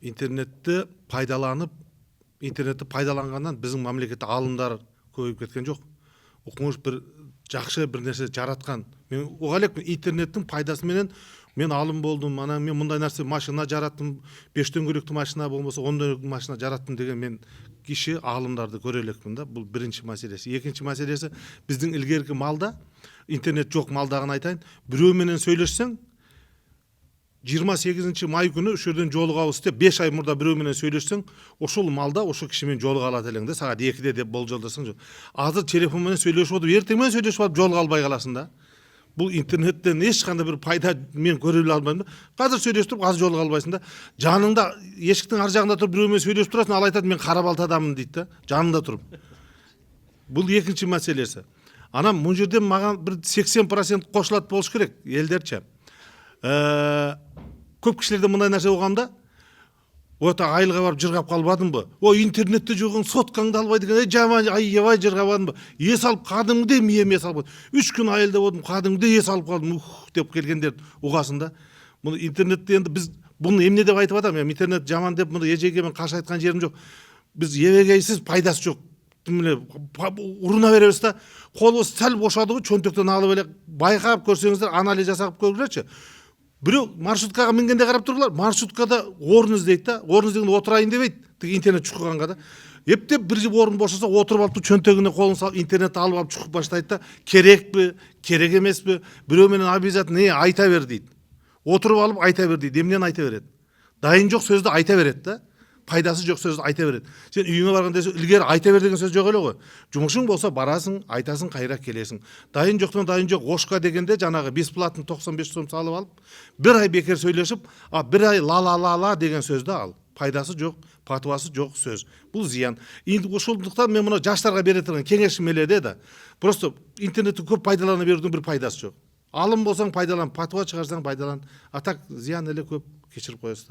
интернетті пайдаланғаннан біздің мемлекетте алымдар көбейіп кеткен жоқ. Оқыңыз, бір жақсы бір нәрсе жаратқан. Мен оғалек интернеттің пайдасыменен мен алым болдым, мен мұндай нәрсе машина жараттым, 5 дөңгелекті машина болмаса 10 дөңгелекті машина жараттым деген мен кеше алымдарды көрелекпін да. Бұл бірінші мәселесі. Екінші мәселесі, біздің ilgerki малда интернет жоқ малдағын айтайын. Біреуменен сөйлессең 28 май күні үш жерден жолығабыз деп 5 ай мұрда біреуменен сөйлессең, ошол малда ошо кишимен жолыға алат элең да, сағат 2-де деп болжолдосоң. Азыр телефонменен сөйлешип отуруп, ертеңмен сөйлешип алып жолыға албай каласың да. Бұл интернеттен ешқандай бір пайда мен көре алмаймын да. Қазір сөйлесіп тұрып, азыр жолыға албайсың да. Жаныңда ешіктің ар жағында тұрып біреумен сөйлесіп тұрасың, ал айтады мен қара балтадамын дейді да, жанында тұрып. Бұл екінші мәселесі. Анам бұл жерде маған бір 80% қосылат болуш керек, елдерче. Көп кишилерде мындай нәрсе болғанда, ота айылға барып жырғап қалбадым ба? О, интернетте жоғын соткаңды албай деген, жаман аябай жырғабадым ба? Ес алып кадимгидей мием ес алып. 3 күн айылда болдым, кадимгидей ес алып қалдым, деп келгендер угасында. Мұны интернетте енді біз бұны эмне деп айтып атам? Интернет жаман деп мұны ежеге мен каршы айткан жерим жок. Біз ебегейсиз пайдасы жок. Уруна беребиз да, колубуз сәл бошадыбы чөнтөктөн алып эле байкап көрсөңүздөр, анализ жасап көргүлөрчү. Бирөө маршруткага мингенде карап тургула, маршруткада орун издейт да, орун издегенде отурайын дебейт, интернет чукуганга да. Эптеп бир орун бошосо отуруп алып чөнтөгүнө колун салып интернет алып алып чукуп баштайт да, керекпи, керек эмеспи, бирөө менен обязательно айта бер дейт. Отуруп алып айта бер дейт, эмнени айта берет? Дайын жок сөздү айта берет да. Пайдасы жоқ сөзді айта береді. Сен үйіңе барғанда ilgari айта бер деген сөз жоқ эле ғой. Жұмышың болса барасың, айтасың, қайра келесің. Дайын жоқтан дайын жоқ, ошқа дегенде жаңағы бесплатно 95 сом салып алып, бір ай бекер сөйлесіп, бір ай ла деген сөзді ал. Пайдасы жоқ, патуасы жоқ сөз. Бұл зиян. Енді ошолдуктан мен мына жаштарға бере турган кеңешим эле да. Просто интернетти көп пайдалана берүүнүн бір пайдасы жоқ. Алым болсаң пайдалан, патуа чыгарсаң пайдалан. А так зиян эле көп, кечирип коесуздар.